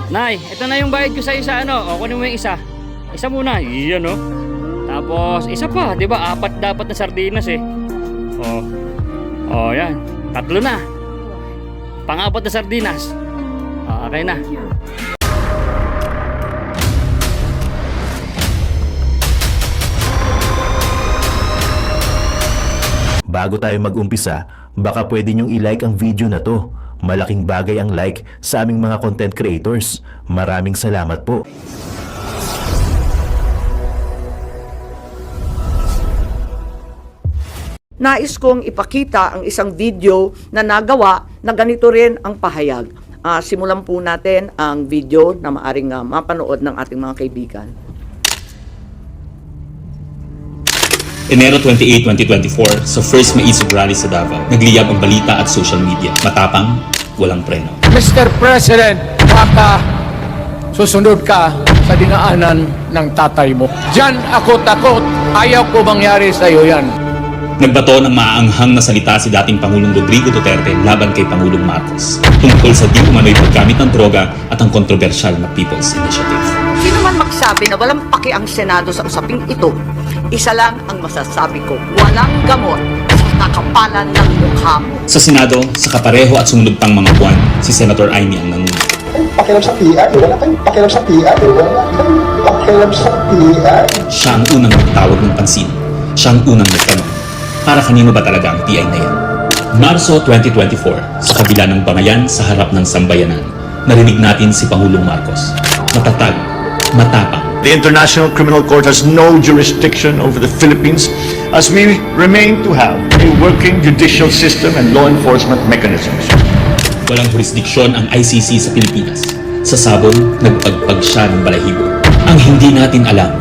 Nay, ito na yung bayad ko sa isa, ano? O, kunin mo yung isa. Isa muna. Iyan, oh. Tapos, isa pa. Di ba? 4 dapat na sardinas, eh. O. O, yan. 3 na. Pang-4 na sardinas. O, okay na. Bago tayo mag-umpisa, baka pwede nyong i-like ang video na to. Malaking bagay ang like sa aming mga content creators. Maraming salamat po. Nais kong ipakita ang isang video na nagawa na ganito rin ang pahayag. Simulan po natin ang video na maaring mapanood ng ating mga kaibigan. Enero 28, 2024, sa first Maisog Rally sa Davao, nagliyab ang balita at social media. Matapang, walang preno. Mr. President, baka susunod ka sa dinaanan ng tatay mo. Diyan ako takot. Ayaw ko mangyari sa iyo yan. Nagbato ng maaanghang na salita si dating Pangulong Rodrigo Duterte laban kay Pangulong Marcos tungkol sa di umano'y paggamit ng droga at ang kontrobersyal na People's Initiative. Sino man magsabi na walang paki ang Senado sa usaping ito, isa lang ang masasabi ko, walang gamot sa kakapalan ng mukha mo. Sa Senado, sa kapareho at sumunod pang mga buwan, si Senator Amy ang nangunan. Pakialam sa PR, wala tayong pakialam sa PR, wala tayong pakialam sa PR. Siya ang unang nagtawag ng pansin. Siya ang unang nagtanong. Para kanino ba talaga ang PI na yan? Marso 2024, sa kabila ng bangayan sa harap ng sambayanan, narinig natin si Pangulong Marcos. Matatag, matapang. The International Criminal Court has no jurisdiction over the Philippines as we remain to have a working judicial system and law enforcement mechanisms. Walang jurisdiksyon ang ICC sa Pilipinas. Sa sabon, nagpagpag siya ng balahibo. Ang hindi natin alam,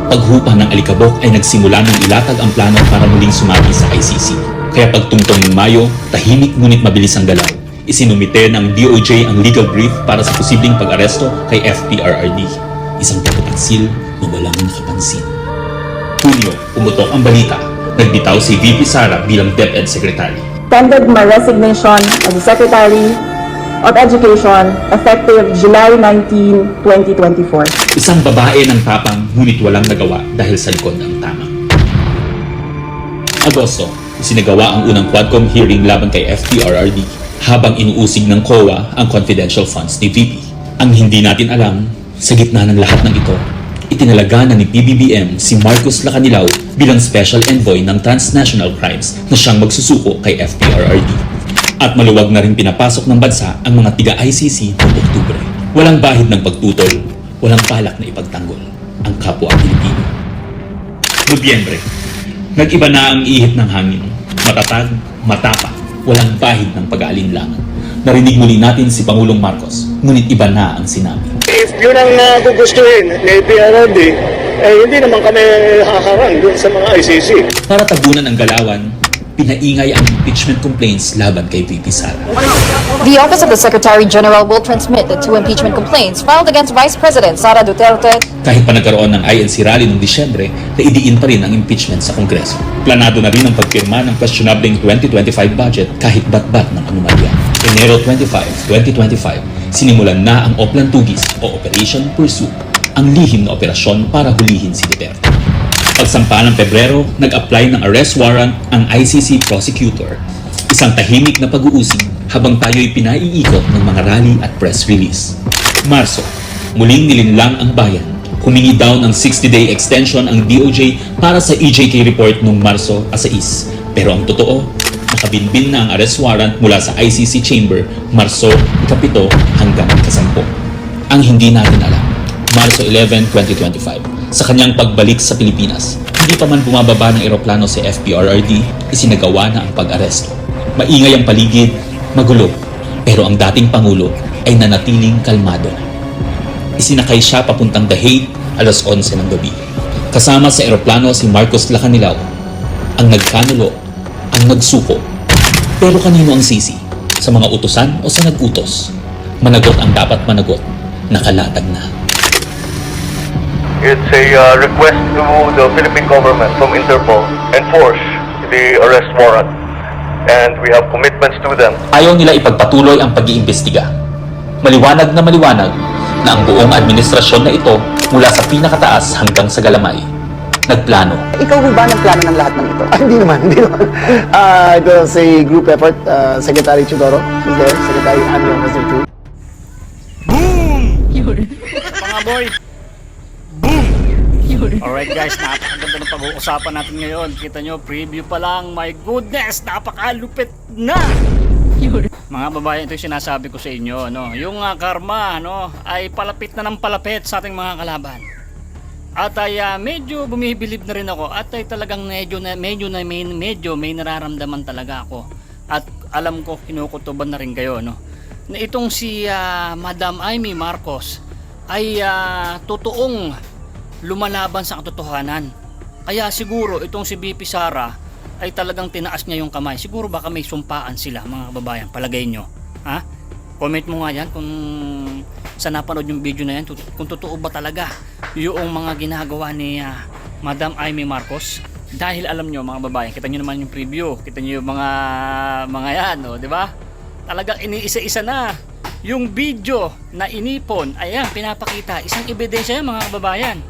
paghupa ng alikabok ay nagsimula ng ilatag ang plano para muling sumagi sa ICC. Kaya pagtungtong ng Mayo, tahimik ngunit mabilis ang galaw. Isinumite ng DOJ ang legal brief para sa posibleng pag-aresto kay FPRRD. Isang pagpapansil na walang nakapansin. Hunyo, pumutok ang balita. Nagbitaw si VP Sara bilang DepEd Secretary. Tendered my resignation as the Secretary of Education effective July 19, 2024. Isang babae ng tapang ngunit walang nagawa dahil sa likod ng tama. Agosto, isinagawa ang unang Quadcom hearing laban kay FPRRD habang inuusig ng COA ang confidential funds ni VP. Ang hindi natin alam, sa gitna ng lahat ng ito, itinalaga na ni PBBM si Marcos Lacanilaw bilang Special Envoy ng Transnational Crimes na siyang magsusuko kay FPRRD. At maluwag na rin pinapasok ng bansa ang mga tiga-ICC noong Oktubre. Walang bahid ng pagtutol, walang balak na ipagtanggol ang kapwa Pilipino. Nobyembre, nag-iba na ang ihip ng hangin. Matatag, matapang, walang bahid ng pag-aalinlangan. Narinig muli natin si Pangulong Marcos, ngunit iba na ang sinabi. If yun ang gugustuhin ni PRRD, hindi naman kami haharang dun sa mga ICC. Para tabunan ang galawan, pinaingay ang impeachment complaints laban kay VP Sara. The Office of the Secretary General will transmit the 2 impeachment complaints filed against Vice President Sara Duterte. Kahit pa nagkaroon ng INC rally noong Disyembre, naidiin pa rin ang impeachment sa Kongreso. Planado na rin ang pagpirma ng questionabling 2025 budget kahit bat-bat ng anomalya. Enero 25, 2025, sinimulan na ang Oplan Tugis o Operation Pursuit, ang lihim na operasyon para hulihin si Duterte. Pagsampa ng Pebrero, nag-apply ng arrest warrant ang ICC prosecutor. Isang tahimik na pag-uusig habang tayo'y pinaiikot ng mga rally at press release. Marso, muling nilinlang ang bayan. Humingi daw ng 60-day extension ang DOJ para sa EJK report noong Marso 6. Pero ang totoo, nakabinbin na ang arrest warrant mula sa ICC chamber Marso 7 hanggang 10. Ang hindi natin alam, Marso 11, 2025, sa kanyang pagbalik sa Pilipinas, hindi pa man bumababa ng eroplano si FPRRD, isinagawa na ang pag-aresto. Maingay ang paligid, magulo, pero ang dating Pangulo ay nanatiling kalmado. Isinakay siya papuntang The Hague alas 11 ng gabi. Kasama sa eroplano si Marcos Lacanilaw, ang nagkanulo, ang nagsuko. Pero kanino ang sisi? Sa mga utusan o sa nag-utos? Managot ang dapat managot, nakalatag na. It's a request to the Philippine government from Interpol enforce the arrest warrant, and we have commitments to them. Ayaw nila ipagpatuloy ang pag-iimbestiga. Maliwanag na maliwanag, na ang buong administrasyon na ito mula sa pinakataas hanggang sa galamay nagplano. Ikaw ho ba nagplano ng lahat ng ito? Hindi naman. It was a group effort. Secretary Chidoro was there. Secretary Amion was there too. Mga boy, boom! Alright guys, napakaganda ng pag-uusapan natin ngayon. Kita nyo, preview pa lang. My goodness, napakalupit na! Mga babae, ito yung sinasabi ko sa inyo, no? Yung karma, no, ay palapit na ng palapit sa ating mga kalaban. At ay medyo bumibilib na rin ako at ay talagang medyo may nararamdaman talaga ako. At alam ko, kinukutuban na rin kayo, no? Na itong si Madam Amy Marcos ay totoong lumalaban sa katotohanan. Kaya siguro itong si BP Sara ay talagang tinaas niya yung kamay. Siguro baka may sumpaan sila, mga kababayan. Palagay nyo. Ha? Comment mo nga yan kung sa napanood yung video na yan, kung totoo ba talaga yung mga ginagawa ni Madam Amy Marcos. Dahil alam nyo, mga babayan, kita nyo naman yung preview, kita nyo yung mga yan, no? Diba? Talagang iniisa-isa na yung video na inipon. Ayan, pinapakita, isang ebidensya yan, mga kababayan.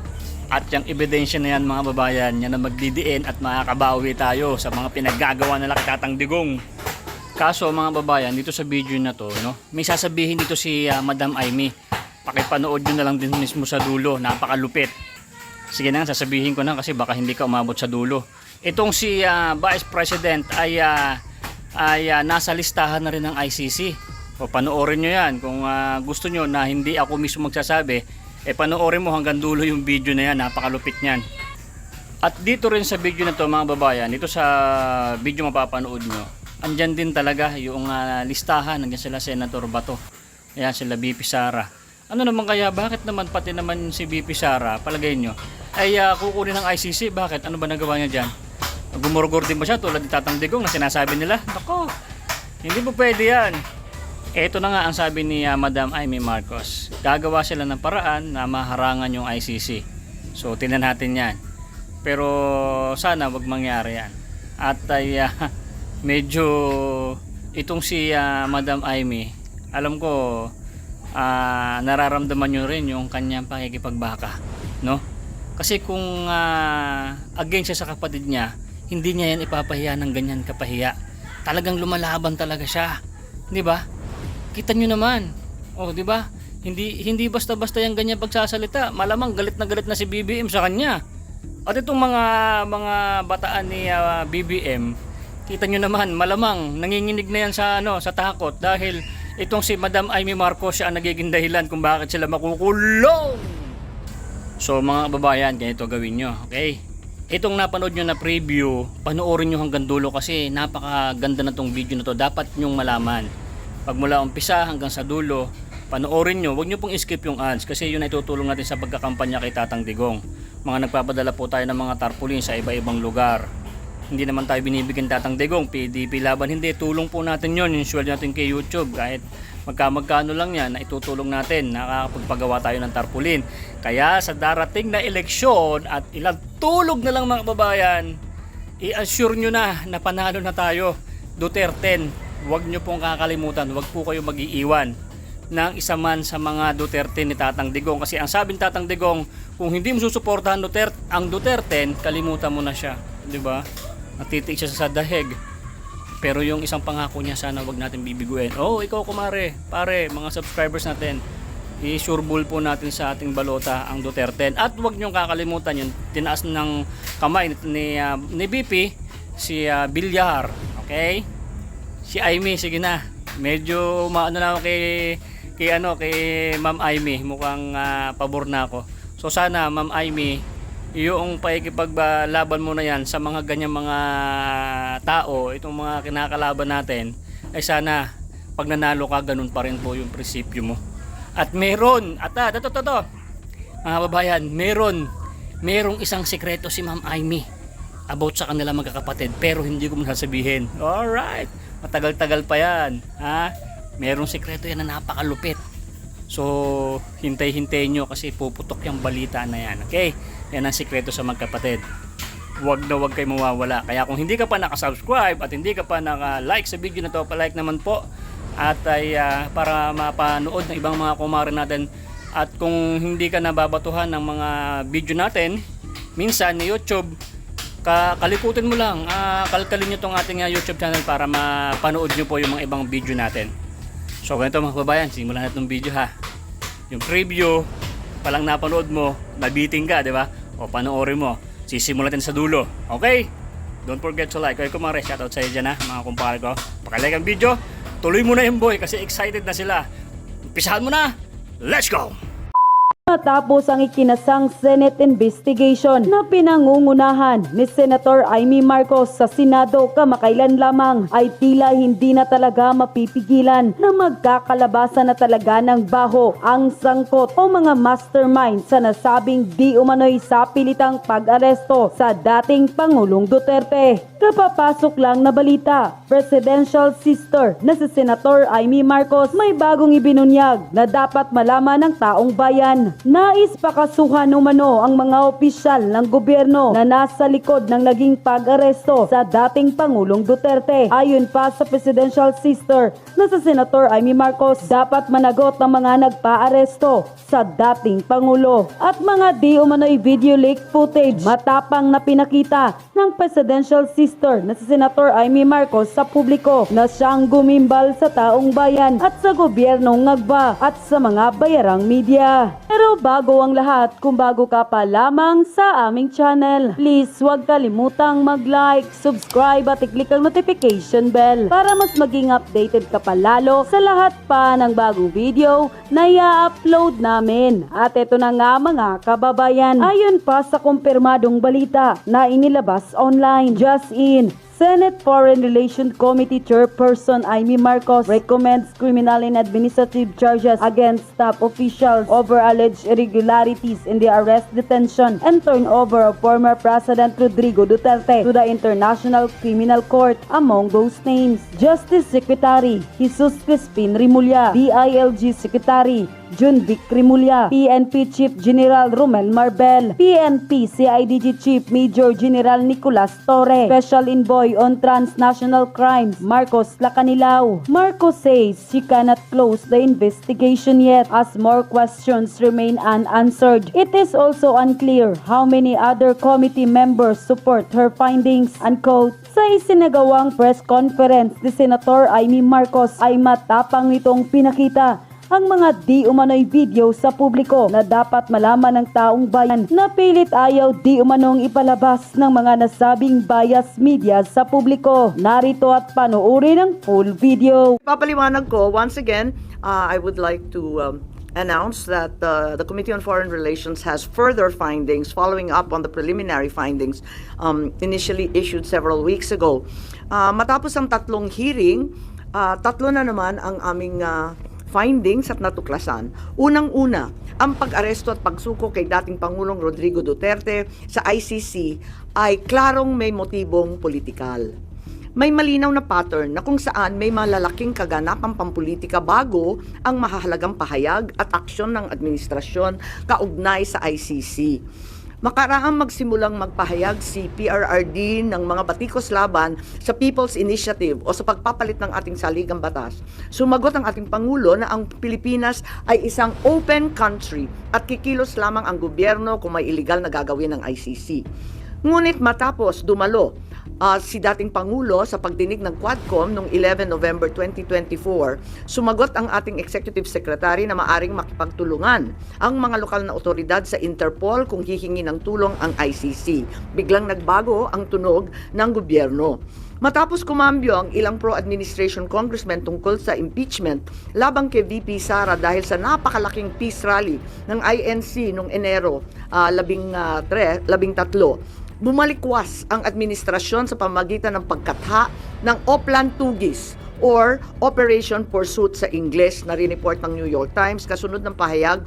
At yung ebidensya na yan, mga babayan, yan na magdidiin at makakabawi tayo sa mga pinaggagawa nila kay Tatang Digong. Kaso mga babayan, dito sa video na to, no, may sasabihin dito si Madam Amy. Pakipanood nyo na lang din mismo sa dulo, napakalupit. Sige na, sasabihin ko na kasi baka hindi ka umabot sa dulo. Itong si Vice President ay nasa listahan na rin ng ICC. O panoorin nyo yan kung gusto nyo na hindi ako mismo magsasabi. Panoorin mo hanggang dulo yung video na yan, napakalupit niyan. At dito rin sa video na to, mga babayan, dito sa video mapapanood nyo, andyan din talaga yung listahan. Nandiyan sila Senator Bato, ayan sila BP Sara. Ano naman kaya, bakit naman pati naman si BP Sara, palagay nyo, ay kukunin ng ICC? Bakit? Ano ba nagawa niya dyan? Gumurugor din ba siya tulad ni Tatang Digong na sinasabi nila? Nako, hindi po pwede yan. Ito na nga ang sabi ni Madam Amy Marcos. Gagawa sila ng paraan na maharangan yung ICC. So tingnan natin yan. Pero sana wag mangyari yan. At ay medyo itong si Madam Amy, alam ko nararamdaman nyo rin yung kanyang pakikipagbaka, no? Kasi kung against siya sa kapatid niya, hindi niya yan ipapahiya ng ganyan kapahiya. Talagang lumalaban talaga siya, di ba? Kita nyo naman, oh, di ba? Hindi basta-basta yung ganyan pagsasalita. Malamang galit na si BBM sa kanya. At itong mga bataan ni BBM, kita nyo naman, malamang nanginginig na yan sa takot dahil itong si Madam Amy Marcos siya ang nagiging dahilan kung bakit sila makukulong. So mga kababayan, ganito gawin nyo, okay? Itong napanood nyo na preview, panoorin nyo hanggang dulo kasi napakaganda na tong video na to. Dapat nyong malaman. Pag mula umpisa hanggang sa dulo, panoorin nyo. Huwag nyo pong skip yung ads kasi yun ay tutulong natin sa pagkakampanya kay Tatang Digong. Mga nagpapadala po tayo ng mga tarpaulin sa iba-ibang lugar. Hindi naman tayo binibigyan Tatang Digong, PDP laban, hindi. Tulong po natin yun, yung sweldo natin kay YouTube. Kahit magkano lang yan, na itutulong natin, nakakapagpagawa tayo ng tarpaulin. Kaya sa darating na eleksyon at ilang tulog na lang mga kababayan, i-assure nyo na panalo na tayo. Duterte, huwag nyo pong kakalimutan, huwag po kayo mag-iiwan ng isa man sa mga Duterte ni Tatang Digong. Kasi ang sabi ni Tatang Digong, kung hindi mo susuportahan ang Duterte, kalimutan mo na siya. Diba? Natitig siya sa dahig. Pero yung isang pangako niya, sana wag natin bibiguin. Oh, ikaw kumare, pare, mga subscribers natin, i-sureball po natin sa ating balota ang Duterte. At huwag nyo kakalimutan yung tinaas ng kamay ni BP, si Villar. Okay? Si Amy, sige na. Medyo maano na ako kay Ma'am Amy, mukhang pabor na ako. So sana Ma'am Amy, yung paikipaglaban mo na yan sa mga ganyang mga tao, itong mga kinakalaban natin, ay sana pag nanalo ka, ganun pa rin po yung prinsipyo mo. At meron, mga babayan, merong isang sekreto si Ma'am Amy about sa kanila magkakapatid, pero hindi ko masasabihin. Alright, matagal-tagal pa yan, ha? Merong sekreto yan na napakalupit. So hintay-hintayin nyo kasi puputok yung balita na yan. Okay, yan ang sekreto sa magkapatid. Huwag kayo mawawala. Kaya kung hindi ka pa nakasubscribe at hindi ka pa naka-like sa video na to, pa-like naman po. At ay para mapanood ng ibang mga kumare natin At kung hindi ka nababatuhan ng mga video natin, minsan ni YouTube, kalikutin mo lang, kalkalin nyo itong ating YouTube channel para mapanood nyo po yung mga ibang video natin. So ganito mga kababayan, simulan natin ng video ha. Yung preview, palang napanood mo, nabiting ka, di ba? O panoorin mo, sisimulan natin sa dulo. Okay? Don't forget to like. Kaya kumare, shoutout sa iyo dyan ha, mga kumpare ko. Pakilike ang video, tuloy mo na yung boy kasi excited na sila. Umpisahan mo na, let's go! Matapos ang ikinasang Senate investigation na pinangungunahan ni Senator Amy Marcos sa Senado kamakailan lamang ay tila hindi na talaga mapipigilan na magkakalabasan na talaga ng baho ang sangkot o mga mastermind sa nasabing di umano'y sapilitang pag-aresto sa dating Pangulong Duterte. Kapapasok lang na balita, presidential sister na si Senator Amy Marcos may bagong ibinunyag na dapat malaman ng taong bayan. Nais pakasuhan umano ang mga opisyal ng gobyerno na nasa likod ng naging pag-aresto sa dating Pangulong Duterte. Ayon pa sa presidential sister na si Senator Amy Marcos, dapat managot ng mga nagpa-aresto sa dating Pangulo at mga di umano'y video leak footage matapang na pinakita ng presidential sister na si Senator Amy Marcos sa publiko na siyang gumimbal sa taong bayan at sa gobyernong ngagba at sa mga bayarang media. Pero bago ang lahat, kung bago ka pa lamang sa aming channel, please huwag kalimutang mag-like, subscribe at i-click ang notification bell para mas maging updated ka pa lalo sa lahat pa ng bagong video na i-upload namin. At ito na nga mga kababayan, ayon pa sa kumpirmadong balita na inilabas online, just in, Senate Foreign Relations Committee Chairperson Amy Marcos recommends criminal and administrative charges against top officials over alleged irregularities in the arrest, detention, and turnover of former President Rodrigo Duterte to the International Criminal Court. Among those names, Justice Secretary Jesus Crispin Rimulya, DILG Secretary Jun Vic Rimulya, PNP Chief General Romel Marbel, PNP CIDG Chief Major General Nicolas Torre, Special Envoy on Transnational Crimes Marcos Lacanilao. Marcos says she cannot close the investigation yet as more questions remain unanswered. It is also unclear how many other committee members support her findings. Unquote. Sa isinagawang press conference ni Senator Amy Marcos ay matapang nitong pinakita ang mga di umano'y video sa publiko na dapat malaman ng taong bayan na pilit ayaw di umanong ipalabas ng mga nasabing bias media sa publiko. Narito at panoorin ang full video. Papaliwanag ko, once again, I would like to announce that the Committee on Foreign Relations has further findings following up on the preliminary findings initially issued several weeks ago. Matapos ang tatlong hearing, tatlo na naman ang aming findings at natuklasan. Unang-una, ang pag-aresto at pagsuko kay dating Pangulong Rodrigo Duterte sa ICC ay klarong may motibong politikal. May malinaw na pattern na kung saan may malalaking kaganapang pampolitika bago ang mahahalagang pahayag at aksyon ng administrasyon kaugnay sa ICC. Makaraang magsimulang magpahayag si PRRD ng mga batikos laban sa People's Initiative o sa pagpapalit ng ating saligang batas. Sumagot ang ating Pangulo na ang Pilipinas ay isang open country at kikilos lamang ang gobyerno kung may illegal na gagawin ng ICC. Ngunit matapos dumalo si dating Pangulo sa pagdinig ng Quadcom noong 11 November 2024, sumagot ang ating Executive Secretary na maaring makipagtulungan ang mga lokal na otoridad sa Interpol kung hihingi ng tulong ang ICC. Biglang nagbago ang tunog ng gobyerno. Matapos kumambyo ang ilang pro-administration congressmen tungkol sa impeachment labang kay VP Sara dahil sa napakalaking peace rally ng INC noong Enero 13, bumalikwas ang administrasyon sa pamamagitan ng pagkatha ng Oplan Tugis or Operation Pursuit sa Ingles na rineport ng New York Times kasunod ng pahayag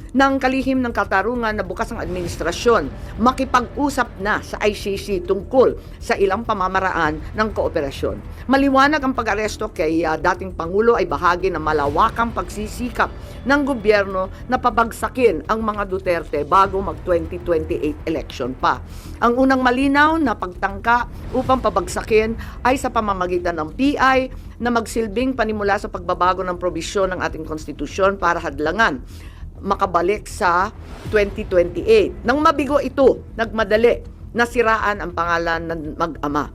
ng kalihim ng katarungan na bukas ang administrasyon makipag-usap na sa ICC tungkol sa ilang pamamaraan ng kooperasyon. Maliwanag ang pag-aresto kay dating Pangulo ay bahagi ng malawakang pagsisikap ng gobyerno na pabagsakin ang mga Duterte bago mag-2028 election pa. Ang unang malinaw na pagtangka upang pabagsakin ay sa pamamagitan ng PI na magsilbing panimula sa pagbabago ng probisyon ng ating konstitusyon para hadlangan makabalik sa 2028. Nang mabigo ito, nagmadali, nasiraan ang pangalan ng mag-ama.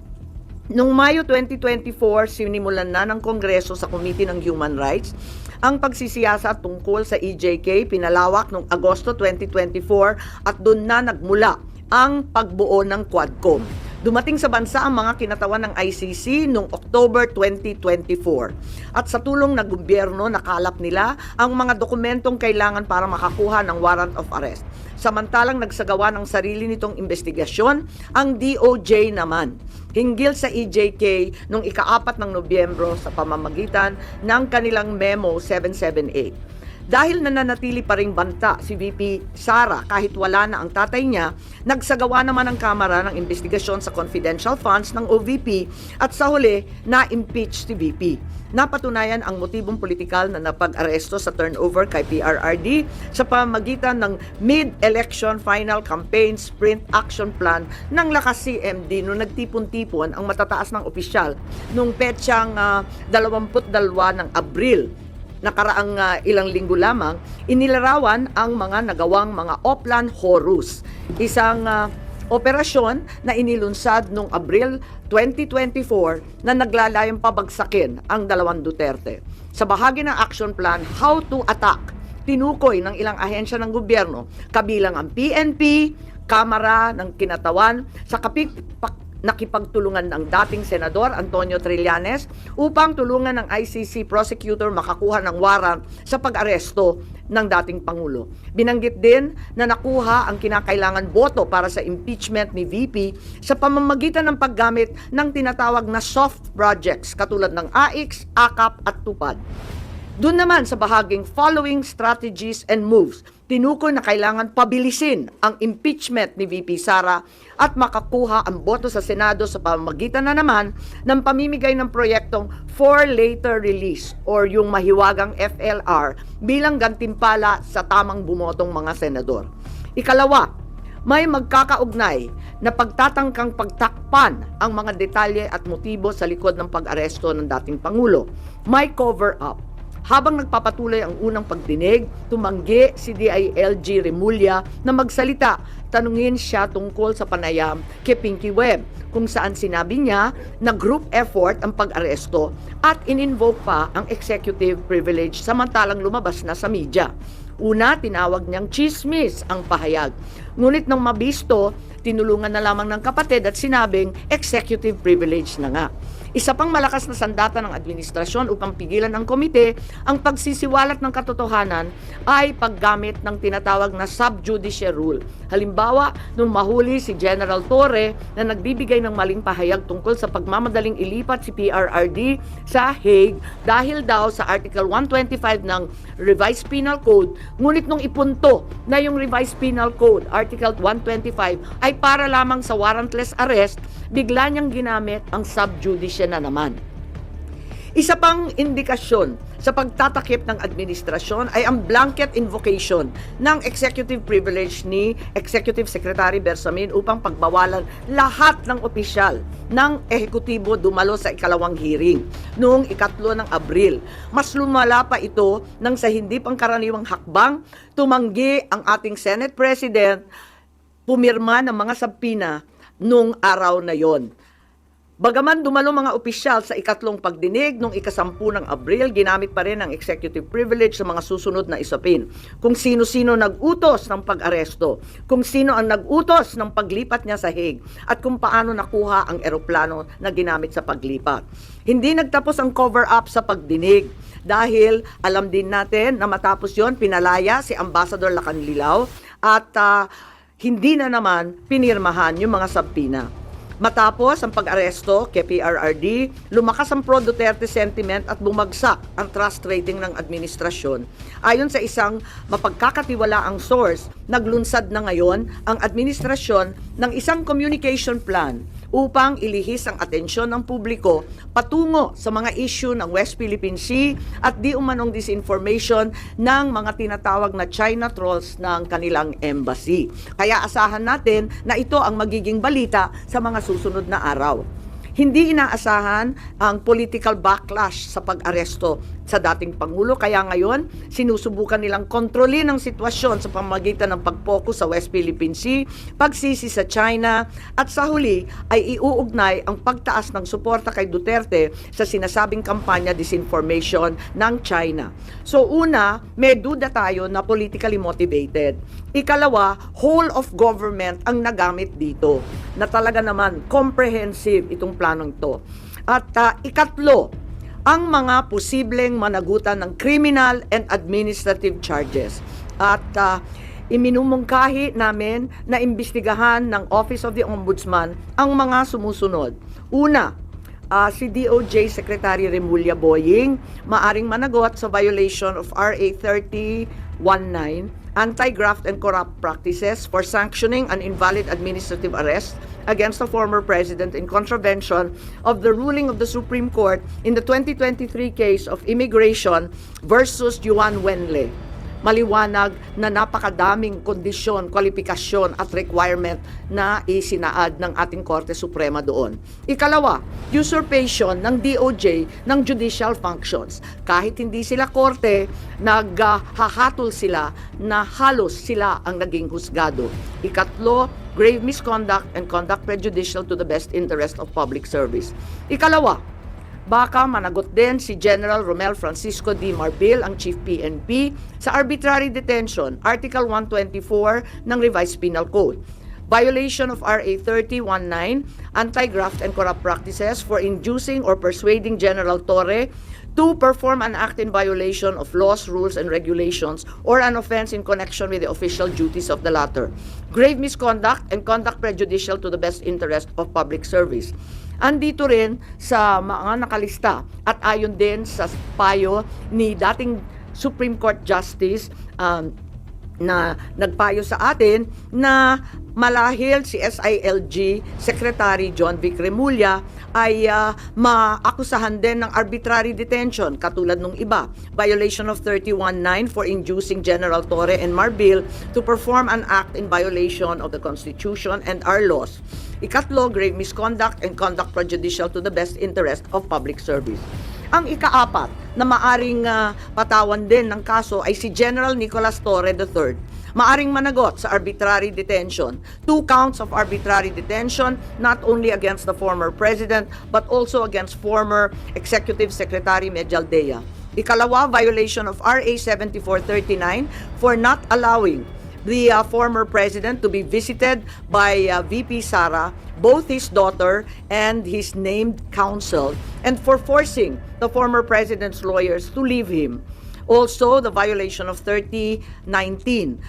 Noong Mayo 2024, sinimulan na ng Kongreso sa Committee ng Human Rights ang pagsisiyasat tungkol sa EJK, pinalawak noong Agosto 2024 at doon na nagmula ang pagbuo ng Quadcom. Dumating sa bansa ang mga kinatawan ng ICC noong October 2024. At sa tulong ng gobyerno, nakalap nila ang mga dokumentong kailangan para makakuha ng warrant of arrest. Samantalang nagsagawa ng sarili nitong investigasyon, ang DOJ naman hinggil sa EJK noong ika-4 ng Nobyembro sa pamamagitan ng kanilang Memo 778. Dahil nananatili pa ring banta si VP Sara kahit wala na ang tatay niya, nagsagawa naman ang Kamara ng investigasyon sa confidential funds ng OVP at sa huli, na-impeach si VP. Napatunayan ang motibong politikal na napag-aresto sa turnover kay PRRD sa pamamagitan ng mid-election final campaign sprint action plan ng lakas CMD noong nagtipon-tipon ang matataas ng opisyal noong petsang 22 ng Abril. Nakaraang ilang linggo lamang, inilarawan ang mga nagawang mga Oplan Horus, isang operasyon na inilunsad noong Abril 2024 na naglalayong pabagsakin ang dalawang Duterte. Sa bahagi ng action plan, How to Attack, tinukoy ng ilang ahensya ng gobyerno, kabilang ang PNP, Kamara ng Kinatawan, sa nakipagtulungan ng dating Senador Antonio Trillanes upang tulungan ng ICC prosecutor makakuha ng warrant sa pag-aresto ng dating Pangulo. Binanggit din na nakuha ang kinakailangan boto para sa impeachment ni VP sa pamamagitan ng paggamit ng tinatawag na soft projects katulad ng AIX, AKAP at TUPAD. Doon naman sa bahaging following strategies and moves, tinukoy na kailangan pabilisin ang impeachment ni VP Sara at makakuha ang boto sa Senado sa pamamagitan na naman ng pamimigay ng proyektong for later release or yung mahiwagang FLR bilang gantimpala sa tamang bumotong mga senador. Ikalawa, may magkakaugnay na pagtatangkang pagtakpan ang mga detalye at motibo sa likod ng pag-aresto ng dating Pangulo. May cover-up. Habang nagpapatuloy ang unang pagdinig, tumanggi si DILG Remulla na magsalita. Tanungin siya tungkol sa panayam kay Pinky Webb, kung saan sinabi niya na group effort ang pag-aresto at in-invoke pa ang executive privilege samantalang lumabas na sa media. Una, tinawag niyang chismis ang pahayag. Ngunit nang mabisto, tinulungan na lamang ng kapatid at sinabing executive privilege na nga. Isa pang malakas na sandata ng administrasyon upang pigilan ng komite ang pagsisiwalat ng katotohanan ay paggamit ng tinatawag na sub-judice rule. Halimbawa, nung mahuli si General Torre na nagbibigay ng maling pahayag tungkol sa pagmamadaling ilipat si PRRD sa Hague dahil daw sa Article 125 ng Revised Penal Code, ngunit nung ipunto na yung Revised Penal Code, Article 125, ay para lamang sa warrantless arrest, bigla niyang ginamit ang sub-judice na naman. Isa pang indikasyon sa pagtatakip ng administrasyon ay ang blanket invocation ng executive privilege ni Executive Secretary Bersamin upang pagbawalan lahat ng opisyal ng ehekutibo dumalo sa ikalawang hearing noong 3 ng Abril. Mas lumala pa ito nang sa hindi pangkaraniwang hakbang, tumanggi ang ating Senate President pumirma ng mga sabpina noong araw na yon. Bagaman dumalo mga opisyal sa ikatlong pagdinig noong 10 ng Abril, ginamit pa rin ang executive privilege sa mga susunod na isapin. Kung sino-sino nag-utos ng pag-aresto, kung sino ang nag-utos ng paglipat niya sa Hague, at kung paano nakuha ang eroplano na ginamit sa paglipat. Hindi nagtapos ang cover-up sa pagdinig dahil alam din natin na matapos yon pinalaya si Ambassador Lacanlilao at hindi na naman pinirmahan yung mga sabpina. Matapos ang pag-aresto kay PRRD, lumakas ang pro-Duterte sentiment at bumagsak ang trust rating ng administrasyon. Ayon sa isang mapagkakatiwalaang source, naglunsad na ngayon ang administrasyon ng isang communication plan upang ilihis ang atensyon ng publiko patungo sa mga issue ng West Philippine Sea at di umanong disinformation ng mga tinatawag na China trolls ng kanilang embassy. Kaya asahan natin na ito ang magiging balita sa mga susunod na araw. Hindi inaasahan ang political backlash sa pag-aresto sa dating Pangulo. Kaya ngayon, sinusubukan nilang kontrolin ang sitwasyon sa pamamagitan ng pag-focus sa West Philippine Sea, pagsisi sa China, at sa huli ay iuugnay ang pagtaas ng suporta kay Duterte sa sinasabing kampanya disinformation ng China. So una, may duda tayo na politically motivated. Ikalawa, whole of government ang nagamit dito na talaga naman comprehensive itong planong ito. At ikatlo, ang mga posibleng managutan ng criminal and administrative charges. At iminumungkahi namin na imbestigahan ng Office of the Ombudsman ang mga sumusunod. Una, si DOJ Secretary Remulla Boying maaring managot sa violation of RA 3019, Anti-Graft and Corrupt Practices for sanctioning an invalid administrative arrest against the former president in contravention of the ruling of the Supreme Court in the 2023 case of immigration versus Juan Wenle. Maliwanag na napakadaming kondisyon, kwalifikasyon at requirement na isinaad ng ating Korte Suprema doon. Ikalawa, usurpation ng DOJ ng judicial functions. Kahit hindi sila korte, naghahatol sila na halos sila ang naging husgado. Ikatlo, grave misconduct and conduct prejudicial to the best interest of public service. Ikalawa, baka managot din si General Romel Francisco D. Marbil, ang Chief PNP, sa arbitrary detention, Article 124 ng Revised Penal Code. Violation of RA 3019, Anti-Graft and Corrupt Practices for inducing or persuading General Torre to perform an act in violation of laws, rules, and regulations or an offense in connection with the official duties of the latter. Grave misconduct and conduct prejudicial to the best interest of public service. Andito rin sa mga nakalista at ayon din sa payo ni dating Supreme Court Justice na nagpayo sa atin na malahil si SILG Secretary John Vic Remulla ay maakusahan din ng arbitrary detention katulad nung iba. Violation of 319 for inducing General Torre and Marbil to perform an act in violation of the Constitution and our laws. Ikatlo, grave misconduct and conduct prejudicial to the best interest of public service. Ang ikaapat na maaring patawan din ng kaso ay si General Nicolas Torre III. Maaring managot sa arbitrary detention. 2 counts of arbitrary detention not only against the former president but also against former Executive Secretary Medialdea. Ikalawa, violation of RA 7439 for not allowing the former president to be visited by VP Sara, both his daughter and his named counsel, and for forcing the former president's lawyers to leave him. Also, the violation of 3019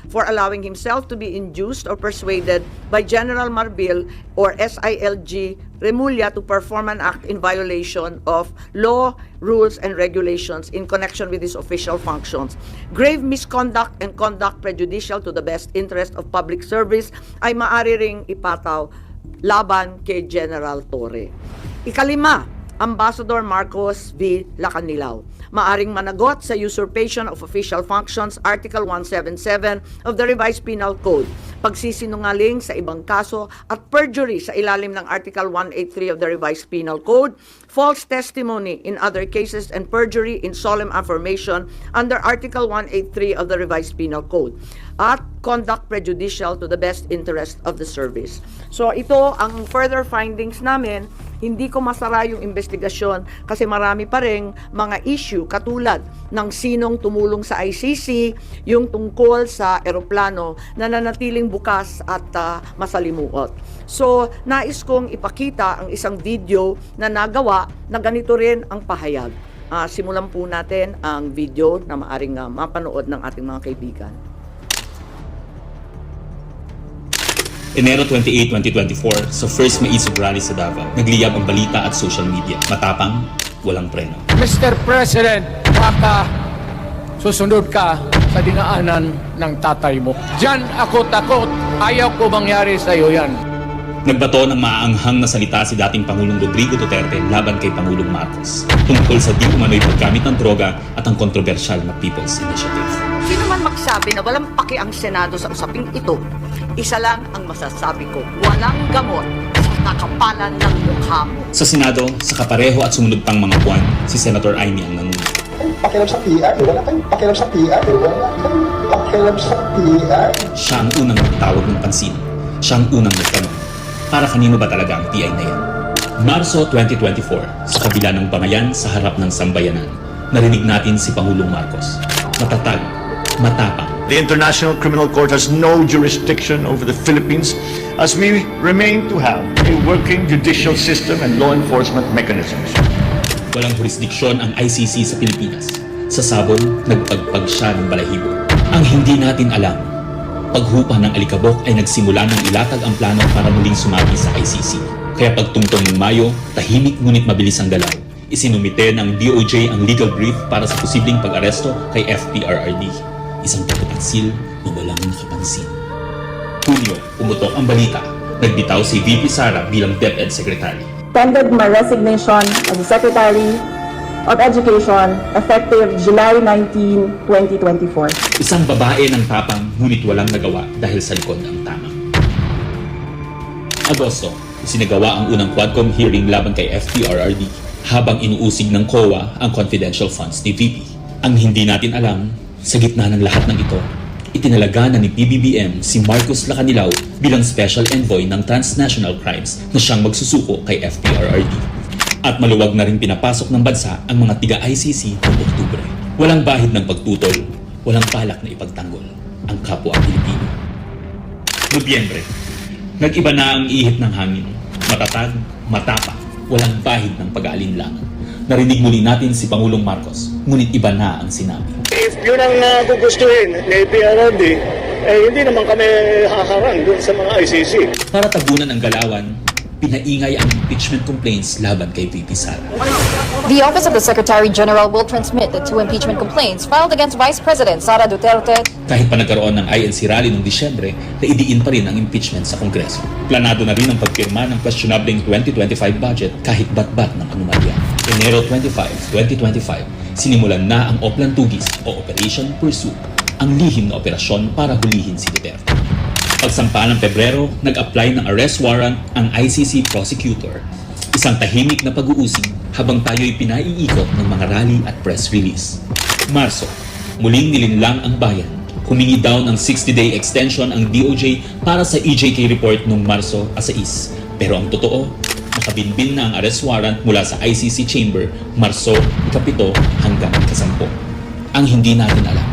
for allowing himself to be induced or persuaded by General Marbil or SILG Remulla to perform an act in violation of law, rules, and regulations in connection with his official functions. Grave misconduct and conduct prejudicial to the best interest of public service ay maaari ring ipataw laban kay General Torre. Ikalima, Ambassador Marcos V. Lacanilao. Maaring managot sa usurpation of official functions, Article 177 of the Revised Penal Code, pagsisinungaling sa ibang kaso at perjury sa ilalim ng Article 183 of the Revised Penal Code, false testimony in other cases, and perjury in solemn affirmation under Article 183 of the Revised Penal Code, at conduct prejudicial to the best interest of the service. So ito ang further findings namin. Hindi ko masara yung investigasyon kasi marami pa ring mga issue katulad ng sinong tumulong sa ICC, yung tungkol sa eroplano na nanatiling bukas at masalimuot. So, nais kong ipakita ang isang video na nagawa na ganito rin ang pahayag. Simulan po natin ang video na maaring mapanood ng ating mga kaibigan. Enero 28, 2024, sa first Maisog Rally sa Davao, nagliyab ang balita at social media. Matapang, walang preno. Mr. President, baka susunod ka sa dinaanan ng tatay mo. Diyan ako takot. Ayaw ko mangyari sa iyo yan. Nagbato ng maaanghang na salita si dating Pangulong Rodrigo Duterte laban kay Pangulong Marcos tungkol sa di umano'y paggamit ng droga at ang kontrobersyal na People's Initiative. Sino man magsabi na walang paki ang Senado sa usaping ito, isa lang ang masasabi ko, walang gamot sa kakapalan ng mukha mo. Sa Senado, sa kapareho at sumunod pang mga buwan, si Senator Amy ang nanuna. Pakialam sa PR, wala kayong pakialam sa PR, wala kayong pakialam sa PR. Siya ang unang nagtawag ng pansin. Siya ang unang nagtanong. Para kanino ba talaga ang TI na yan? Marso 2024, sa kabila ng bangayan sa harap ng sambayanan, narinig natin si Pangulong Marcos. Matatag, matapang, The International Criminal Court has no jurisdiction over the Philippines as we remain to have a working judicial system and law enforcement mechanisms. walang jurisdiksyon ang ICC sa Pilipinas. Sa sabon, nagpagpag siya ng balahibo. Ang hindi natin alam, paghupa ng alikabok ay nagsimula ng ilatag ang plano para muling sumagi sa ICC. Kaya pagtungtong ng Mayo, tahimik ngunit mabilis ang galaw. Isinumite ng DOJ ang legal brief para sa posibleng pag-aresto kay FPRRD. Isang pagtataksil na walang nakapansin. Hunyo, umutok ang balita. Nagbitaw si VP Sara bilang DepEd Secretary. Tendered my resignation as the Secretary of Education effective July 19, 2024. Isang babae ng tapang ngunit walang nagawa dahil sa likod ng tama. Agosto, isinagawa ang unang Quadcom hearing laban kay FPRRD habang inuusig ng COA ang confidential funds ni VP. Ang hindi natin alam, sa gitna ng lahat ng ito, itinalaga na ni PBBM si Marcos Lacanilaw bilang Special Envoy ng Transnational Crimes na siyang magsusuko kay FPRRD. At maluwag na rin pinapasok ng bansa ang mga tiga-ICC noong Oktubre. Walang bahid ng pagtutol, walang balak na ipagtanggol ang kapwa Pilipino. Nobyembre, nag-iba na ang ihip ng hangin. Matatag, matapang, walang bahid ng pag-aalinlangan. Narinig muli natin si Pangulong Marcos, ngunit iba na ang sinabi. If yun ang gugustuhin ni PRRD, hindi naman kami haharang dun sa mga ICC. Para tabunan ang galawan, pinaingay ang impeachment complaints laban kay VP Sara. The Office of the Secretary General will transmit the 2 impeachment complaints filed against Vice President Sara Duterte. Kahit pa nagkaroon ng INC rally noong Disyembre, naidiin pa rin ang impeachment sa Kongreso. Planado na rin ang pagpirma ng questionableng 2025 budget kahit bat-bat ng anomalya. Enero 25, 2025, sinimulan na ang Oplan Tugis o Operation Pursuit, ang lihim na operasyon para hulihin si Duterte. Pagsampa ng Pebrero, nag-apply ng arrest warrant ang ICC prosecutor. Isang tahimik na pag-uusig habang tayo'y pinaiikot ng mga rally at press release. Marso, muling nilinlang ang bayan. Humingi daw ng 60-day extension ang DOJ para sa EJK report noong Marso 6. Pero ang totoo, nakabinbin na ang arrest warrant mula sa ICC chamber Marso 7 hanggang 10. Ang hindi natin alam,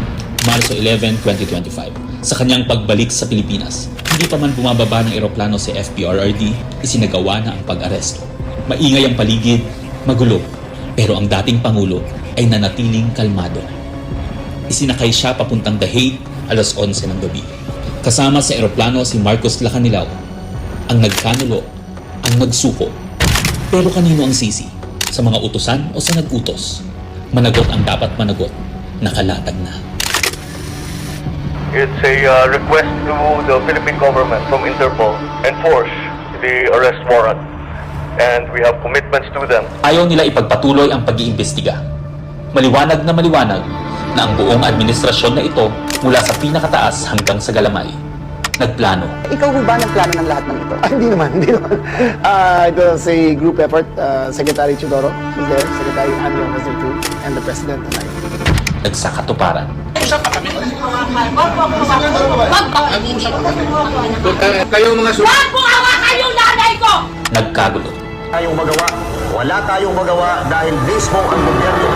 Marso 11, 2025, sa kanyang pagbalik sa Pilipinas, hindi pa man bumababa ng eroplano si FPRRD, isinagawa na ang pag-aresto. Maingay ang paligid, magulo, pero ang dating Pangulo ay nanatiling kalmado. Isinakay siya papuntang The Hague alas 11 ng gabi. Kasama sa eroplano si Marcos Lacanilaw, ang nagkanulo, ang nagsuko. Pero kanino ang sisi? Sa mga utusan o sa nag-utos? Managot ang dapat managot, nakalatag na. It's a request to the Philippine government from Interpol enforce the arrest warrant, and we have commitments to them. Ayaw nila ipagpatuloy ang pag-iimbestiga. Maliwanag na ang buong administrasyon na ito mula sa pinakataas hanggang sa galamay. Nagplano. Ikaw ho ba nagplano ng lahat ng ito? Hindi naman. It was a group effort. Secretary Chidoro was there, Secretary Amiong was there too, and the President and I. Nagsakatuparan. Wag mo hawakan yung nanay ko! Nagkagulo. Tayong magawa. Wala tayong magawa dahil mismo ang gobyerno.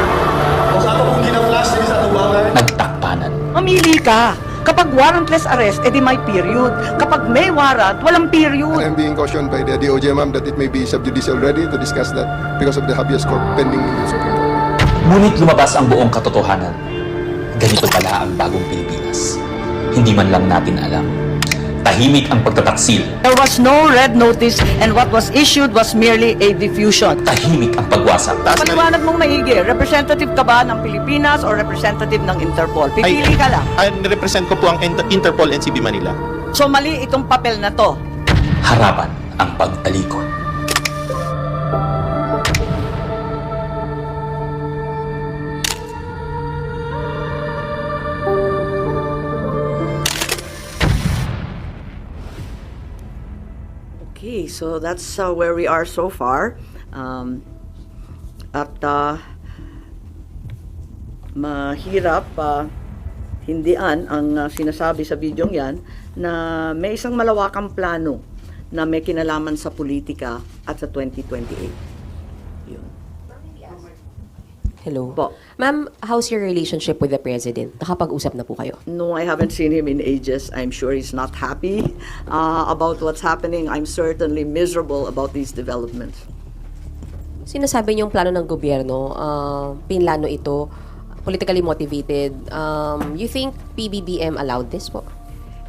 Kung sa kung ginaflash din sa tubangan. Nagtakpanan. Mamili ka. Kapag warrantless arrest, edi may period. Kapag may warrant, walang period. I am being cautioned by the DOJ, ma'am, that it may be sub-judice already to discuss that because of the habeas corpus pending in the Supreme Court. Ngunit lumabas ang buong katotohanan. Ganito pala ang bagong Pilipinas. Hindi man lang natin alam. Tahimik ang pagtataksil. There was no red notice and what was issued was merely a diffusion. Tahimik ang pagwasak. Paliwanag mong maigi, representative ka ba ng Pilipinas o representative ng Interpol? Pipili ka lang. Represent ko po ang Interpol NCB Manila. So mali itong papel na to. Harapan ang pagtalikod. Okay, so that's where we are so far. Mahirap hindian ang sinasabi sa bidyong yan na may isang malawakang plano na may kinalaman sa politika at sa 2028. Yun. Hello. Po. Ma'am, how's your relationship with the President? Nakapag-usap na po kayo? No, I haven't seen him in ages. I'm sure he's not happy about what's happening. I'm certainly miserable about these developments. Sinasabi niyong plano ng gobyerno, pinlano ito, politically motivated. You think PBBM allowed this po?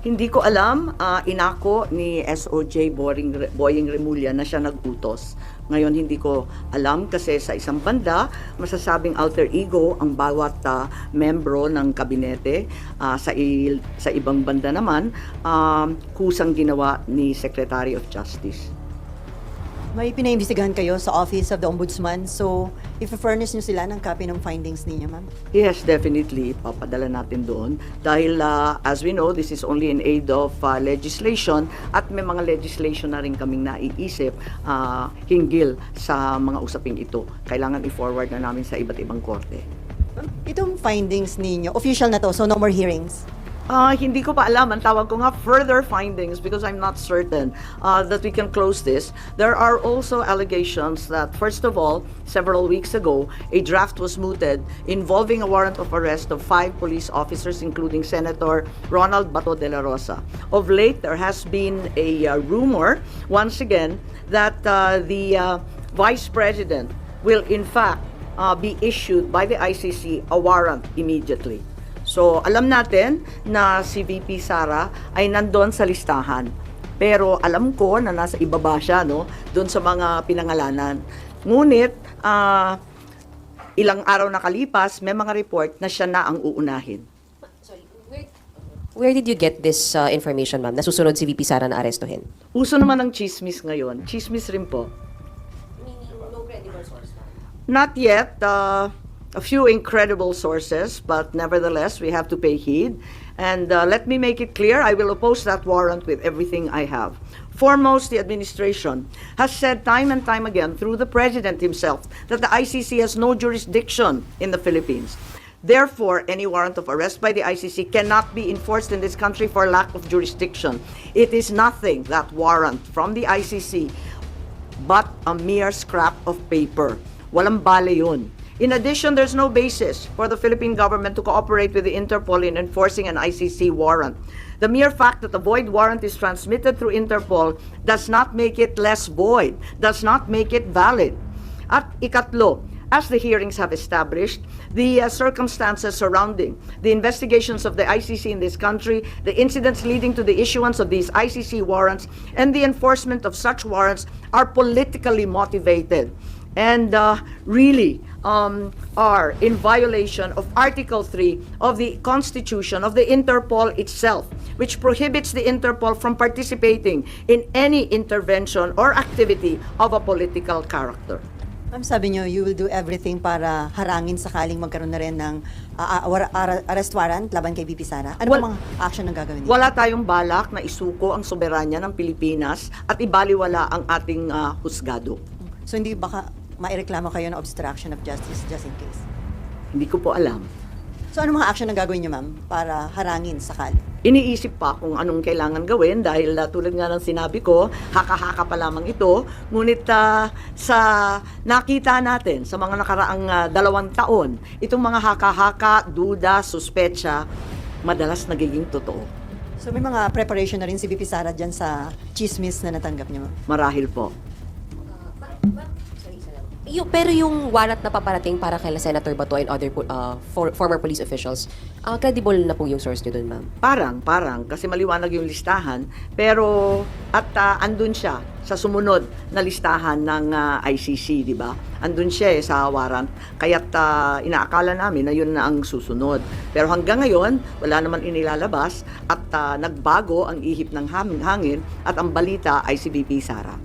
Hindi ko alam, inako ni SOJ Boying Remulla na siya nagutos. Ngayon hindi ko alam kasi sa isang banda, masasabing alter ego ang bawat membro ng kabinete. Sa ibang banda naman, kusang ginawa ni Secretary of Justice. May pinaimbestigahan kayo sa Office of the Ombudsman. So, if-furnish nyo sila ng copy ng findings ninyo, ma'am? Yes, definitely. Papadala natin doon. Dahil, as we know, this is only in aid of legislation at may mga legislation na rin kaming naiisip hinggil sa mga usaping ito. Kailangan i-forward na namin sa iba't ibang korte. Itong findings ninyo, official na to, so no more hearings? Hindi ko pa alam. Ang tawag ko nga further findings because I'm not certain that we can close this. There are also allegations that, first of all, several weeks ago, a draft was mooted involving a warrant of arrest of 5 police officers, including Senator Ronald Bato de la Rosa. Of late, there has been a rumor, once again, that the Vice President will in fact be issued by the ICC a warrant immediately. So, alam natin na si VP Sara ay nandun sa listahan. Pero alam ko na nasa ibaba siya, no? Doon sa mga pinangalanan. Ngunit, ilang araw nakalipas, may mga report na siya na ang uunahin. Where did you get this information, ma'am? Nasusunod si VP Sara na arestuhin? Uso naman ng chismis ngayon. Chismis rin po. No credible source, ma'am? Not yet. A few incredible sources, but nevertheless, we have to pay heed. And let me make it clear, I will oppose that warrant with everything I have. Foremost, the administration has said time and time again through the President himself that the ICC has no jurisdiction in the Philippines. Therefore, any warrant of arrest by the ICC cannot be enforced in this country for lack of jurisdiction. It is nothing, that warrant from the ICC, but a mere scrap of paper. Walang bale yun. In addition, there's no basis for the Philippine government to cooperate with the Interpol in enforcing an ICC warrant. The mere fact that a void warrant is transmitted through Interpol does not make it less void, does not make it valid. At ikatlo, as the hearings have established, the circumstances surrounding the investigations of the ICC in this country, the incidents leading to the issuance of these ICC warrants, and the enforcement of such warrants are politically motivated and really are in violation of Article 3 of the Constitution of the Interpol itself, which prohibits the Interpol from participating in any intervention or activity of a political character. Ma'am, sabi nyo, you will do everything para harangin sakaling magkaroon na rin ng arrest warrant laban kay VP Sara. Ano bang mga action na gagawin niyo? Wala tayong balak na isuko ang soberanya ng Pilipinas at ibaliwala ang ating husgado. So hindi baka maireklamo kayo ng obstruction of justice just in case? Hindi ko po alam. So ano mga action na gagawin niyo, ma'am, para harangin sakali? Iniisip pa kung anong kailangan gawin dahil tulad nga ng sinabi ko, haka-haka pa lamang ito. Ngunit sa nakita natin sa mga nakaraang 2 taon, itong mga haka-haka, duda, suspecha, madalas nagiging totoo. So may mga preparation na rin si VP Sara dyan sa chismis na natanggap niyo, ma'am? Marahil po. Pero yung warrant na paparating para kay Senator Bato and other former police officials, credible na po yung source nyo dun, ma'am? Parang, kasi maliwanag yung listahan, pero andun siya sa sumunod na listahan ng ICC, di ba? Andun siya sa warrant, kaya't inaakala namin na yun na ang susunod. Pero hanggang ngayon, wala naman inilalabas at nagbago ang ihip ng hangin at ang balita ay si VP Sara.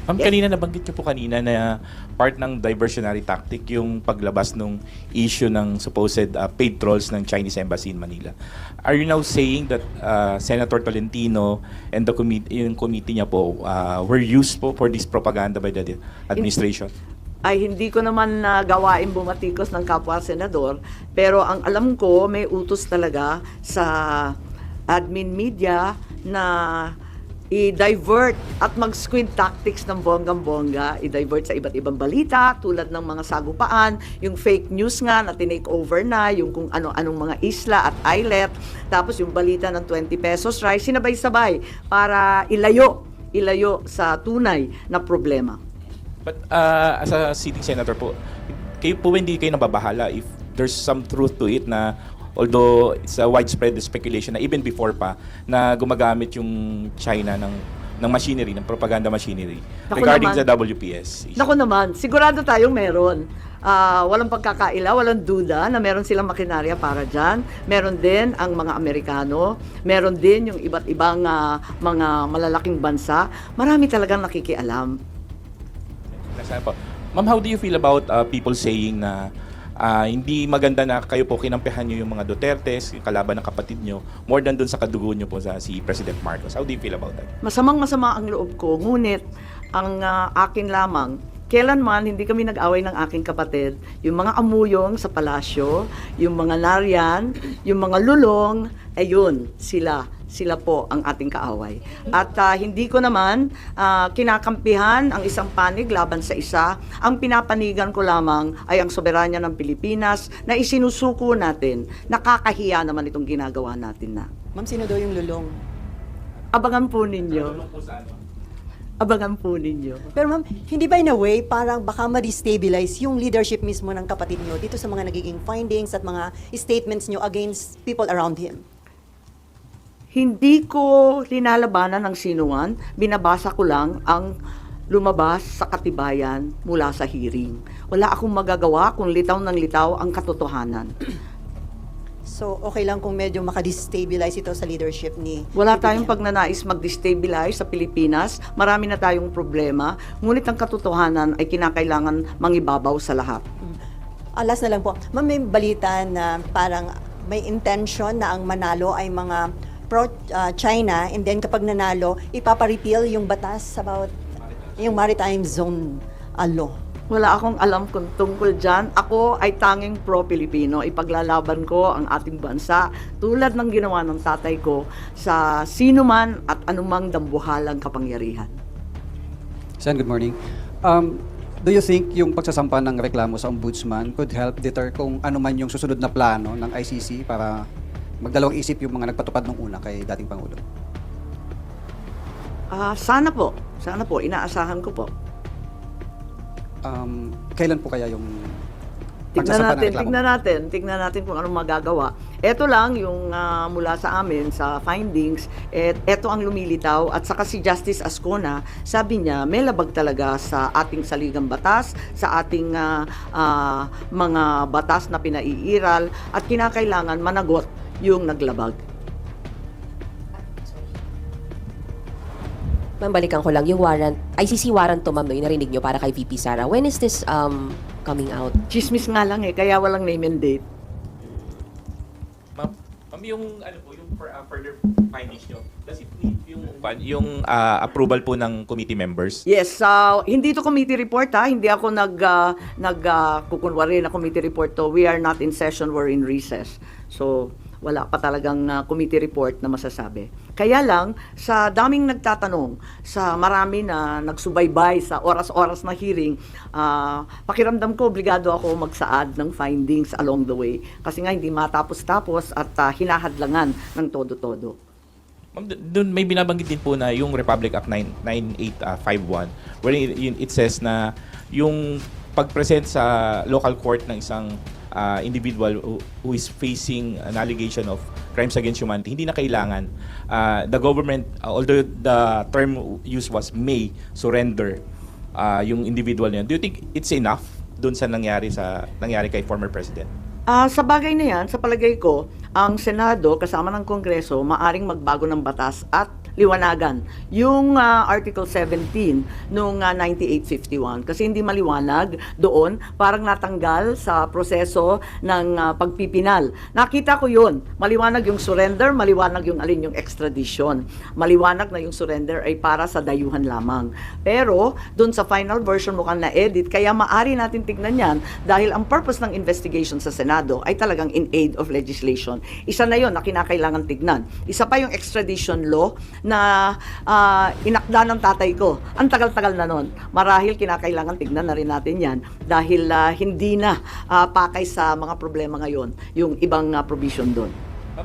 Ma'am, kanina nabanggit niyo po kanina na part ng diversionary tactic yung paglabas ng issue ng supposed paid trolls ng Chinese Embassy in Manila. Are you now saying that Senator Tolentino and yung committee niya po were used po for this propaganda by the administration? Ay hindi ko naman gawain bumatikos ng kapwa senador, pero ang alam ko may utos talaga sa admin media na i-divert at mag-squid tactics ng bonggang-bongga, i-divert sa iba't ibang balita tulad ng mga sagupaan, yung fake news nga na tinake over na, yung kung ano-anong mga isla at islet, tapos yung balita ng 20 pesos rice, sinabay-sabay para ilayo sa tunay na problema. But as a sitting senator po, hindi kayo nababahala if there's some truth to it na although it's a widespread speculation na even before pa na gumagamit yung China ng machinery, ng propaganda machinery regarding sa WPS issue. Naku naman, sigurado tayong meron. Walang pagkakaila, walang duda na meron silang makinarya para dyan. Meron din ang mga Amerikano, meron din yung iba't ibang mga malalaking bansa. Marami talagang nakikialam. Ma'am, how do you feel about people saying na hindi maganda na kayo po kinampihan nyo yung mga Dutertes, yung kalaban ng kapatid nyo, more than dun sa kadugo nyo po si President Marcos? How do you feel about that? Masamang-masama ang loob ko, ngunit ang akin lamang, kailanman hindi kami nag-away ng aking kapatid. Yung mga amuyong sa palasyo, yung mga nariyan, yung mga lulong, ayun, sila po ang ating kaaway. At hindi ko naman kinakampihan ang isang panig laban sa isa. Ang pinapanigan ko lamang ay ang soberanya ng Pilipinas na isinusuko natin. Nakakahiya naman itong ginagawa natin na. Ma'am, sino daw yung lulong? Abangan po ninyo. Abangan po ninyo. Pero ma'am, hindi ba in a way parang baka ma-destabilize yung leadership mismo ng kapatid nyo dito sa mga nagiging findings at mga statements nyo against people around him? Hindi ko linalabanan ng sinuman, binabasa ko lang ang lumabas sa katibayan mula sa hearing. Wala akong magagawa kung litaw ng litaw ang katotohanan. So, okay lang kung medyo makadestabilize ito sa leadership ni... Wala tayong pagnanais mag-destabilize sa Pilipinas. Marami na tayong problema. Ngunit ang katotohanan ay kinakailangan mangibabaw sa lahat. Last na lang po. Ma'am, may balita na parang may intention na ang manalo ay mga pro-China, and then kapag nanalo, ipapa-repeal yung batas about yung maritime zone law. Wala akong alam kung tungkol dyan. Ako ay tanging pro-Pilipino. Ipaglalaban ko ang ating bansa tulad ng ginawa ng tatay ko sa sino man at anumang dambuhalang kapangyarihan. Sen, good morning. Do you think yung pagsasampa ng reklamo sa ombudsman could help deter kung ano man yung susunod na plano ng ICC para magdalawang isip yung mga nagpatupad nung una kay dating Pangulo? Sana po. Inaasahan ko po. Kailan po kaya yung Tignan natin kung anong magagawa. Ito lang yung mula sa amin sa findings, ito ang lumilitaw at saka si Justice Ascona, sabi niya may labag talaga sa ating saligang batas, sa ating mga batas na pinaiiral at kinakailangan managot yung naglabag. Ma'am, balikan ko lang yung warrant, ICC warrant to, ma'am, no, yung narinig nyo para kay VP Sara. When is this coming out? Chismis nga lang kaya walang name and date. Ma'am, yung further findings nyo, does it need yung approval po ng committee members? Yes, hindi to committee report hindi ako kukunwari na committee report to. We are not in session, we're in recess. So, wala pa talagang committee report na masasabi. Kaya lang, sa daming nagtatanong, sa marami na nagsubaybay sa oras-oras na hearing, pakiramdam ko, obligado ako magsaad ng findings along the way. Kasi nga, hindi matapos-tapos at hinahadlangan ng todo-todo. Ma'am, doon may binabanggit din po na yung Republic Act 9851, wherein it says na yung pag-present sa local court ng isang individual who is facing an allegation of crimes against humanity, hindi na kailangan the government, although the term used was may surrender yung individual niya. Do you think it's enough dun sa nangyari kay former president? Sa bagay na yan, sa palagay ko, ang Senado kasama ng Kongreso maaring magbago ng batas at liwanagan yung Article 17 nung 9851 kasi hindi maliwanag doon, parang natanggal sa proseso ng pagpipinal. Nakita ko yun. Maliwanag yung surrender, maliwanag yung alin yung extradition. Maliwanag na yung surrender ay para sa dayuhan lamang. Pero doon sa final version mukhang na-edit, kaya maari natin tignan yan dahil ang purpose ng investigation sa Senado ay talagang in aid of legislation. Isa na yon na kinakailangan tignan. Isa pa yung extradition law na inakda ng tatay ko. Ang tagal-tagal na nun. Marahil kinakailangan tignan na rin natin yan dahil hindi na pakay sa mga problema ngayon yung ibang provision doon.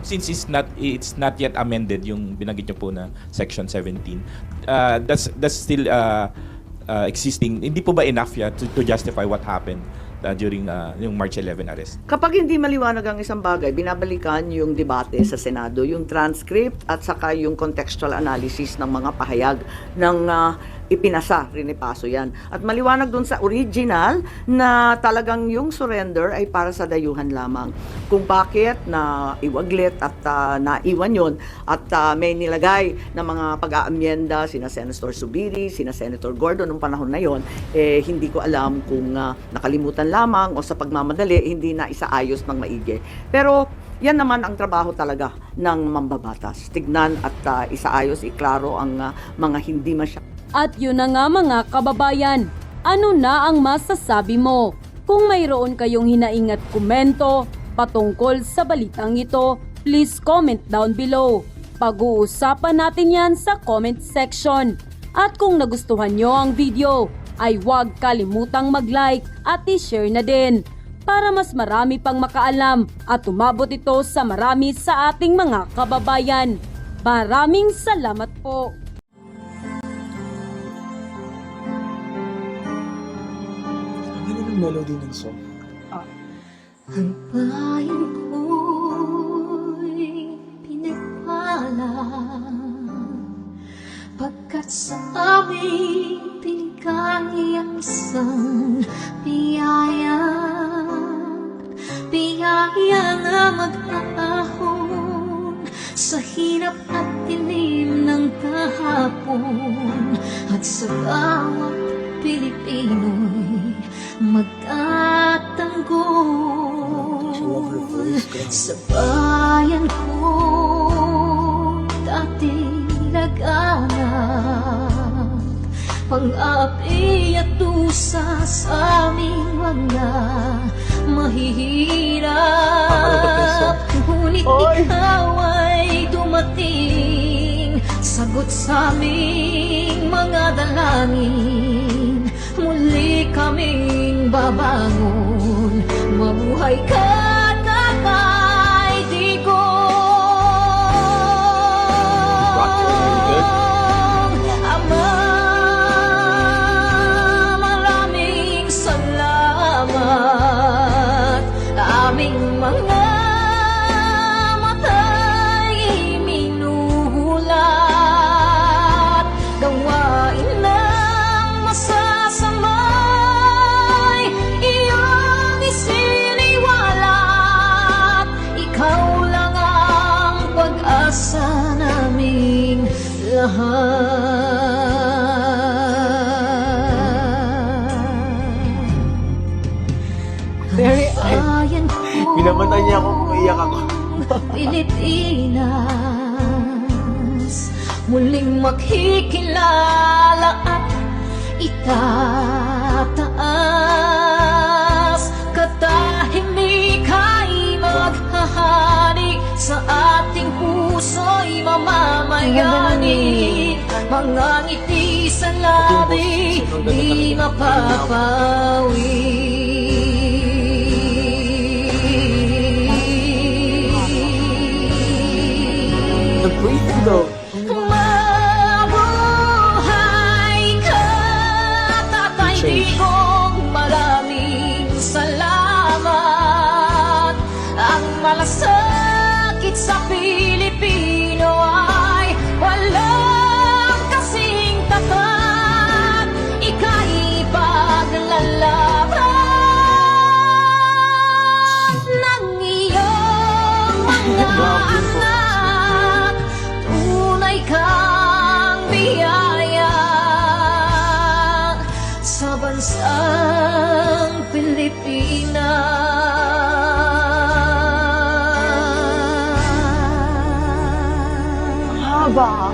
Since it's not yet amended yung binanggit niyo po na Section 17, that's still existing. Hindi po ba enough to justify what happened during yung March 11 arrest? Kapag hindi maliwanag ang isang bagay, binabalikan yung debate sa Senado, yung transcript at saka yung contextual analysis ng mga pahayag ng ipinasa, rinipaso yan. At maliwanag dun sa original na talagang yung surrender ay para sa dayuhan lamang. Kung bakit na iwaglit at naiwan yun at may nilagay na mga pag-aamyenda sina Senator Zubiri, sina Senator Gordon nung panahon na yon, hindi ko alam kung nakalimutan lamang o sa pagmamadali hindi na isaayos ng maigi. Pero yan naman ang trabaho talaga ng mambabatas. Tignan at isaayos, iklaro ang mga hindi At yun na nga mga kababayan, ano na ang masasabi mo? Kung mayroon kayong hinaing at komento patungkol sa balitang ito, please comment down below. Pag-uusapan natin yan sa comment section. At kung nagustuhan nyo ang video, ay huwag kalimutang mag-like at i-share na din para mas marami pang makaalam at umabot ito sa marami sa ating mga kababayan. Maraming salamat po! Melody ng song. Ang bayan ko'y pinagpala pagkat sa aming pinigay ang isang biyaya na mag-aahon sa hirap at dilim ng kahapon at sa bawat Pilipino'y magtatanggol sa bayan ko dating laganap pang-api at dusa sa aming mga mahihirap ngunit ikaw ay dumating sagot sa aming mga dalangin muli kaming babangon, mabuhay ka na kay Digong. Ama, maraming salamat, aming mga matay minuhulat, gawain na masasamay iyong isiniwalat. Ikaw lang ang pag-asa naming lahat. Very Binamatay niya ako kung iyak ako. Pilipinas, muling makikilala at itataas, katahimikay maghahari sa ating puso'y mamamayani. Mga ngiti sa labi di mapapawi. The breathing though. Mabuhay ka, Tatay Digong, maraming salamat. Ang malasakit sa Pilipino ay walang kasing tapat. Ika'y paglalaban ng iyong mga anak. Tunay ka ba?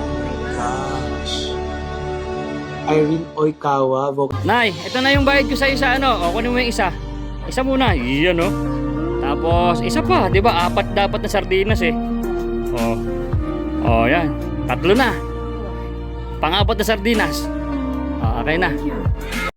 Irene Oikawa, Nay, ito na yung bayad ko sa isa, ano? O, kunin mo yung isa. Isa muna, iyan, no? Tapos, isa pa, di ba? 4 dapat na sardinas, eh. Yan. 3 na. Pang-4 na sardinas. Okay na.